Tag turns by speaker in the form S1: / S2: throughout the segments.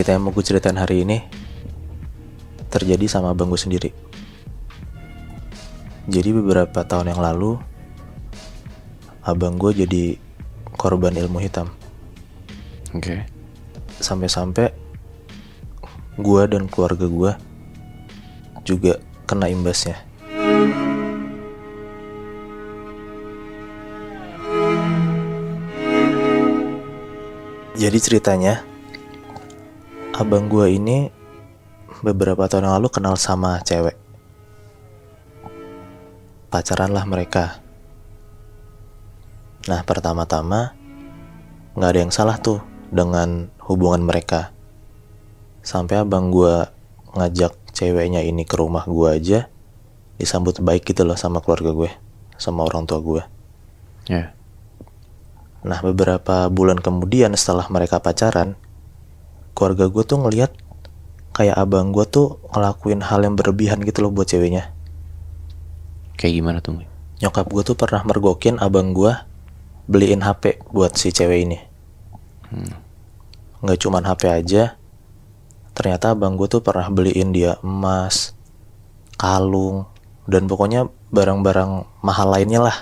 S1: Cerita yang mau gue ceritain hari ini terjadi sama abang gue sendiri. Jadi beberapa tahun yang lalu, abang gue jadi korban ilmu hitam.
S2: Oke.
S1: Sampai-sampai gue dan keluarga gue juga kena imbasnya. Jadi ceritanya, abang gue ini beberapa tahun yang lalu kenal sama cewek. Pacaran lah mereka. Nah, pertama-tama gak ada yang salah tuh dengan hubungan mereka. Sampai abang gue ngajak ceweknya ini ke rumah gue aja disambut baik gitu loh sama keluarga gue, sama orang tua gue.
S2: Ya.
S1: Nah, beberapa bulan kemudian setelah mereka pacaran, keluarga gue tuh ngelihat kayak abang gue tuh ngelakuin hal yang berlebihan gitu loh buat ceweknya.
S2: Kayak gimana tuh?
S1: Nyokap gue tuh pernah mergokin abang gue beliin HP buat si cewek ini. Nggak cuman HP aja, ternyata abang gue tuh pernah beliin dia emas, kalung, dan pokoknya barang-barang mahal lainnya lah.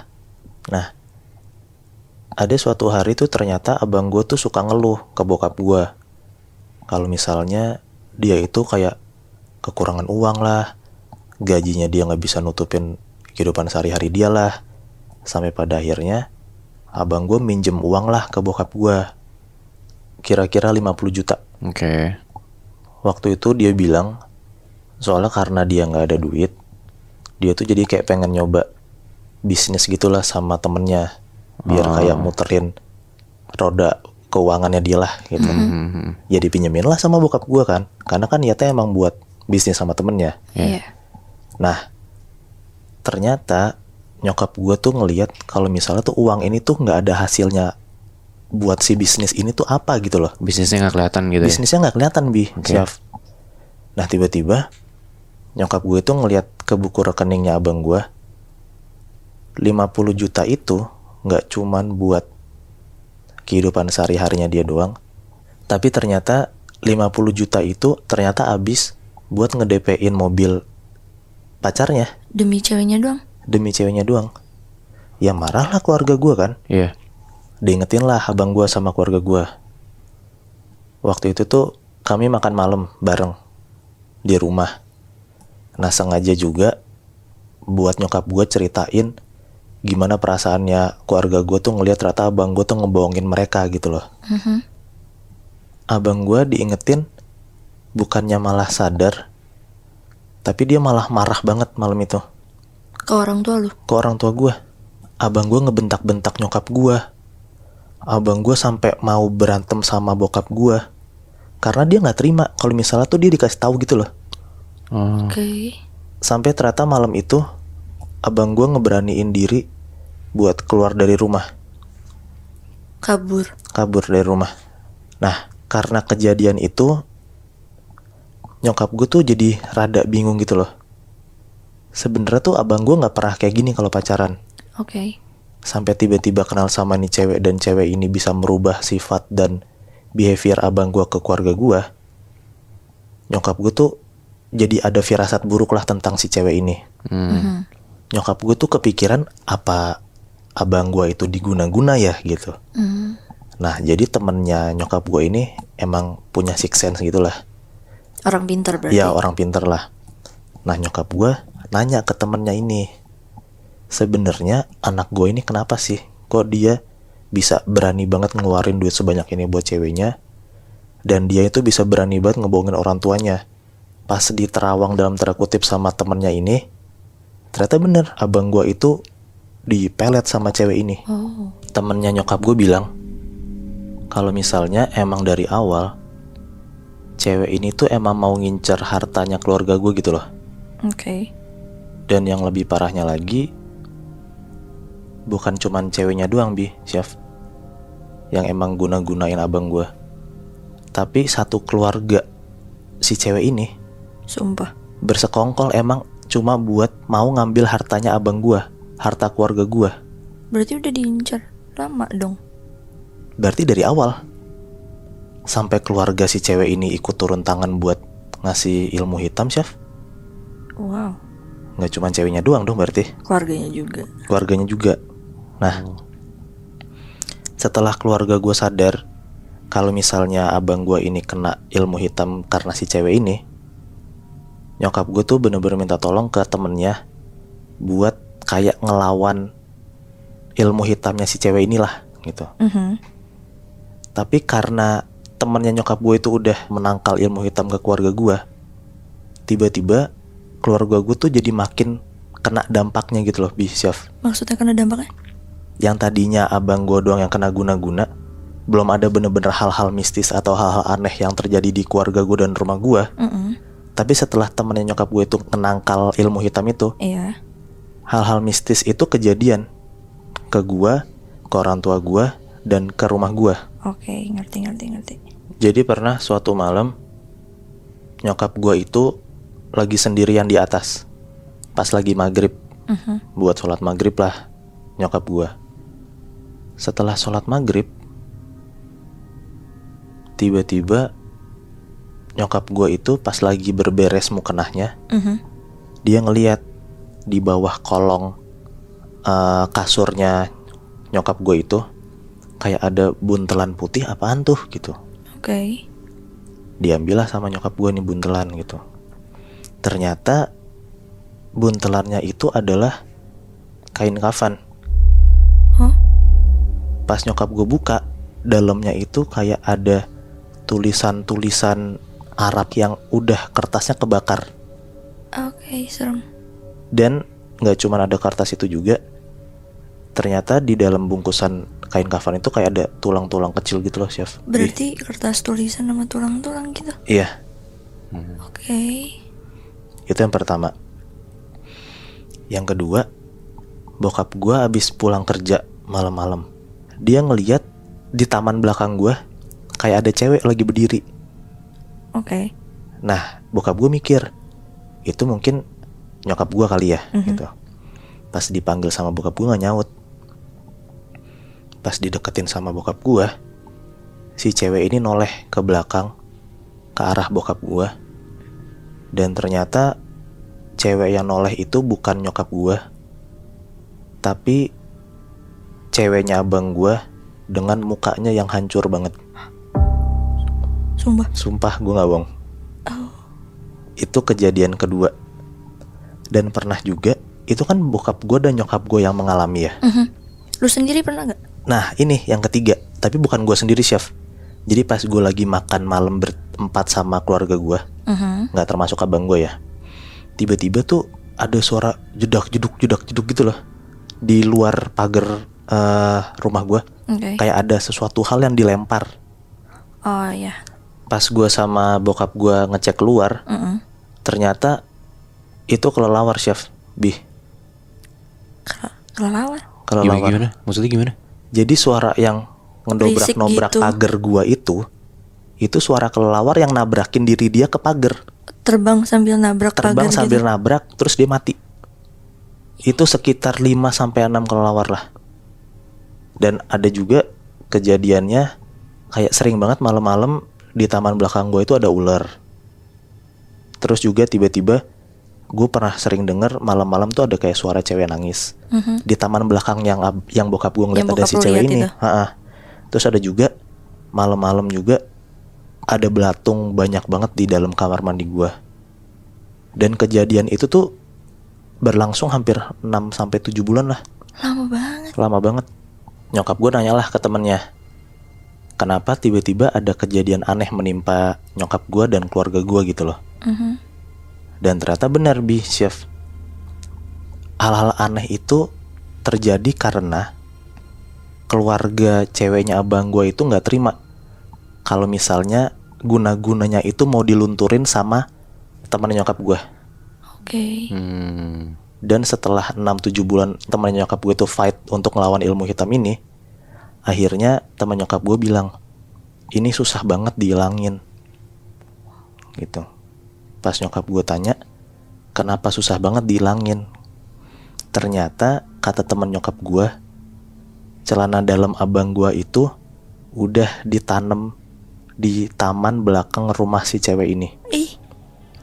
S1: Nah, ada suatu hari tuh ternyata abang gue tuh suka ngeluh ke bokap gue kalau misalnya dia itu kayak kekurangan uang lah, gajinya dia nggak bisa nutupin kehidupan sehari-hari dia lah. Sampai pada akhirnya abang gue minjem uang lah ke bokap gue, kira-kira 50 juta.
S2: Oke.
S1: Waktu itu dia bilang soalnya karena dia nggak ada duit, dia tuh jadi kayak pengen nyoba bisnis gitulah sama temennya, biar kayak muterin roda keuangannya dia lah gitu. Ya dipinjemin lah sama bokap gue kan, karena kan niatnya emang buat bisnis sama temennya.
S2: Iya.
S1: Nah, ternyata nyokap gue tuh ngelihat kalau misalnya tuh uang ini tuh nggak ada hasilnya buat si bisnis ini tuh apa gitu loh.
S2: Bisnisnya nggak kelihatan gitu ya?
S1: Bisnisnya nggak kelihatan Syaf. Nah, tiba-tiba nyokap gue tuh ngelihat ke buku rekeningnya abang gue, 50 juta itu nggak cuman buat kehidupan sehari-harinya dia doang, tapi ternyata 50 juta itu ternyata habis buat nge-DP-in mobil pacarnya.
S3: Demi ceweknya doang?
S1: Demi ceweknya doang. Ya marah lah keluarga gue kan.
S2: Iya.
S1: Diingetin lah abang gue sama keluarga gue. Waktu itu tuh kami makan malam bareng di rumah. Nah, sengaja juga buat nyokap gue ceritain gimana perasaannya keluarga gue tuh ngelihat ternyata abang gue tuh ngebohongin mereka gitu loh. Abang gue diingetin bukannya malah sadar, tapi dia malah marah banget malam itu.
S3: Ke orang tua lu?
S1: Ke orang tua gue. Abang gue ngebentak-bentak nyokap gue. Abang gue sampai mau berantem sama bokap gue karena dia nggak terima kalau misalnya tuh dia dikasih tahu gitu loh.
S3: Oke.
S1: Sampai ternyata malam itu abang gue ngeberaniin diri buat keluar dari rumah. Kabur dari rumah. Nah, karena kejadian itu nyokap gue tuh jadi rada bingung gitu loh. Sebenarnya tuh abang gue nggak pernah kayak gini kalau pacaran.
S3: Oke.
S1: Sampai tiba-tiba kenal sama nih cewek, dan cewek ini bisa merubah sifat dan behavior abang gue ke keluarga gue. Nyokap gue tuh jadi ada firasat buruk lah tentang si cewek ini. Nyokap gue tuh kepikiran apa abang gue itu diguna-guna ya gitu. Nah, jadi temennya nyokap gue ini emang punya six sense gitulah.
S3: Orang pintar berarti?
S1: Ya, orang pintar lah. Nah, nyokap gue nanya ke temennya ini, sebenarnya anak gue ini kenapa sih kok dia bisa berani banget ngeluarin duit sebanyak ini buat ceweknya, dan dia itu bisa berani banget ngebohongin orang tuanya. Pas diterawang dalam tanda kutip sama temennya ini, ternyata bener abang gue itu dipelet sama cewek ini. Temennya nyokap gue bilang kalau misalnya emang dari awal cewek ini tuh emang mau ngincer hartanya keluarga gue gitu loh.
S3: Oke.
S1: Dan yang lebih parahnya lagi, bukan cuman ceweknya doang Syaf, yang emang guna-gunain abang gue, tapi satu keluarga si cewek ini,
S3: sumpah,
S1: bersekongkol emang cuma buat mau ngambil hartanya abang gue, harta keluarga gue.
S3: Berarti udah diincar lama dong.
S1: Berarti dari awal. sampai keluarga si cewek ini ikut turun tangan buat ngasih ilmu hitam, Syaf.
S3: Wow.
S1: Nggak cuma ceweknya doang dong berarti.
S3: Keluarganya juga.
S1: Keluarganya juga. Nah, setelah keluarga gue sadar kalau misalnya abang gue ini kena ilmu hitam karena si cewek ini, nyokap gue tuh bener-bener minta tolong ke temennya buat kayak ngelawan ilmu hitamnya si cewek inilah gitu. Tapi karena temennya nyokap gue itu udah menangkal ilmu hitam ke keluarga gue, tiba-tiba keluarga gue tuh jadi makin kena dampaknya gitu loh, Syaf.
S3: Maksudnya kena dampaknya?
S1: Yang tadinya abang gue doang yang kena guna-guna, belum ada bener-bener hal-hal mistis atau hal-hal aneh yang terjadi di keluarga gue dan rumah gue. Tapi setelah temennya nyokap gue itu menangkal ilmu hitam itu,
S3: Iya.
S1: hal-hal mistis itu kejadian ke gue, ke orang tua gue, dan ke rumah gue.
S3: Oke, ngerti.
S1: Jadi pernah suatu malam nyokap gue itu lagi sendirian di atas pas lagi maghrib, buat sholat maghrib lah nyokap gue. Setelah sholat maghrib, tiba-tiba nyokap gue itu pas lagi berberes mukenahnya, dia ngeliat di bawah kolong kasurnya nyokap gue itu kayak ada buntelan putih, apaan tuh gitu.
S3: Oke.
S1: Diambillah sama nyokap gue nih buntelan gitu. Ternyata buntelannya itu adalah kain kafan.
S3: Hah?
S1: Pas nyokap gue buka, dalamnya itu kayak ada tulisan-tulisan Arab yang udah kertasnya kebakar.
S3: Oke, serem.
S1: Dan gak cuma ada kertas itu juga, ternyata di dalam bungkusan kain kafan itu kayak ada tulang-tulang kecil gitu loh, Chef.
S3: Berarti kertas tulisan sama tulang-tulang gitu?
S1: Iya.
S3: Oke.
S1: Itu yang pertama. Yang kedua, bokap gue abis pulang kerja malam-malam, dia ngeliat di taman belakang gue kayak ada cewek lagi berdiri.
S3: Oke.
S1: Nah, bokap gue mikir itu mungkin nyokap gue kali ya, gitu. Pas dipanggil sama bokap gue gak nyaut. Pas dideketin sama bokap gue, si cewek ini noleh ke belakang ke arah bokap gue. Dan ternyata cewek yang noleh itu bukan nyokap gue, tapi ceweknya abang gue dengan mukanya yang hancur banget. Sumpah gue gak bohong. Itu kejadian kedua. Dan pernah juga, itu kan bokap gue dan nyokap gue yang mengalami ya.
S3: Lu sendiri pernah gak?
S1: Nah ini yang ketiga, tapi bukan gue sendiri, Chef. Jadi pas gue lagi makan malam berempat sama keluarga gue, gak termasuk abang gue ya, tiba-tiba tuh ada suara jedak-jeduk gitu loh di luar pagar rumah gue. Kayak ada sesuatu hal yang dilempar.
S3: Oh ya.
S1: Pas gue sama bokap gue ngecek keluar, ternyata itu kelelawar, Chef.
S3: Kelelawar?
S2: Gimana? Maksudnya gimana?
S1: Jadi suara yang ngedobrak-nobrak
S3: gitu.
S1: pagar gua itu suara kelelawar yang nabrakin diri dia ke pagar.
S3: Terbang sambil nabrak pagar
S1: Terbang sambil
S3: gitu?
S1: nabrak, terus dia mati. Itu sekitar 5-6 kelelawar lah. Dan ada juga kejadiannya kayak sering banget malam-malam di taman belakang gua itu ada ular. Terus juga tiba-tiba gue pernah sering denger malam-malam tuh ada kayak suara cewek nangis di taman belakang yang bokap gue ngeliat ada si cewek ini. Terus ada juga malam-malam juga ada belatung banyak banget di dalam kamar mandi gue. Dan kejadian itu tuh berlangsung hampir 6-7 bulan lah. Lama banget. Nyokap gue nanyalah ke temennya, kenapa tiba-tiba ada kejadian aneh menimpa nyokap gue dan keluarga gue gitu loh. Dan ternyata benar, Chef. Hal-hal aneh itu terjadi karena keluarga ceweknya abang gue itu gak terima kalau misalnya guna-gunanya itu mau dilunturin sama teman nyokap gue.
S3: Oke.
S1: Dan setelah 6-7 bulan teman nyokap gue itu fight untuk ngelawan ilmu hitam ini, akhirnya teman nyokap gue bilang, ini susah banget dihilangin gitu. Pas nyokap gue tanya, kenapa susah banget dihilangin? Ternyata kata teman nyokap gue, celana dalam abang gue itu udah ditanam di taman belakang rumah si cewek ini
S3: Ih,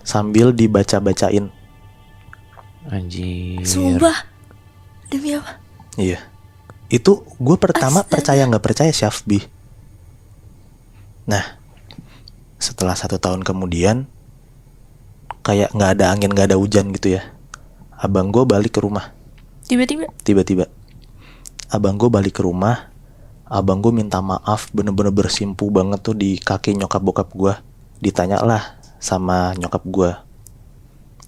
S1: sambil dibaca-bacain.
S2: Anjir.
S3: sumpah. Demi apa?
S1: Iya. Itu gue pertama
S3: Astaga.
S1: percaya nggak percaya Syafbi. Nah, setelah 1 tahun kemudian, kayak nggak ada angin nggak ada hujan gitu ya, abang gue balik ke rumah.
S3: Tiba-tiba.
S1: Abang gue balik ke rumah. Abang gue minta maaf, bener-bener bersimpu banget tuh di kaki nyokap bokap gue. Ditanya lah sama nyokap gue,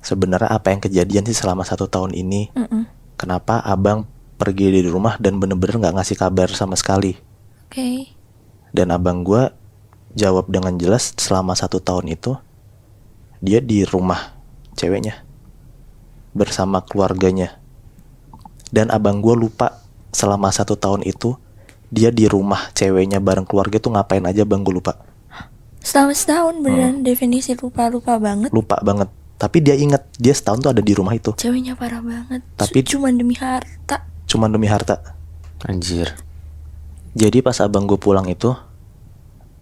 S1: sebenarnya apa yang kejadian sih selama 1 tahun ini? Kenapa abang pergi dari rumah dan bener-bener gak ngasih kabar sama sekali?
S3: Oke.
S1: Dan abang gue jawab dengan jelas, selama 1 tahun itu dia di rumah ceweknya bersama keluarganya. Dan abang gue lupa selama 1 tahun itu dia di rumah ceweknya bareng keluarga tuh ngapain aja, bang, gue lupa.
S3: Selama setahun beneran definisi lupa banget.
S1: Lupa banget. Tapi dia ingat dia setahun tuh ada di rumah itu.
S3: Ceweknya parah banget.
S1: Tapi-
S3: Cuman demi harta.
S1: Cuman demi harta.
S2: Anjir.
S1: Jadi pas abang gue pulang itu,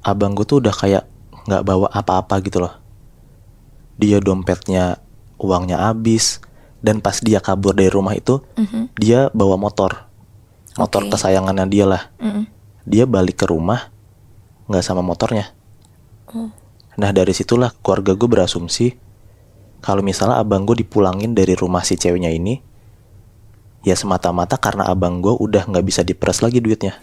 S1: abang gue tuh udah kayak gak bawa apa-apa gitu loh. Dia dompetnya, uangnya habis. Dan pas dia kabur dari rumah itu, dia bawa motor. Motor
S3: Oke.
S1: kesayangannya dia lah.
S3: Mm-mm.
S1: Dia balik ke rumah gak sama motornya. Nah dari situlah keluarga gue berasumsi kalau misalnya abang gue dipulangin dari rumah si ceweknya ini, ya semata-mata karena abang gue udah gak bisa diperas lagi duitnya.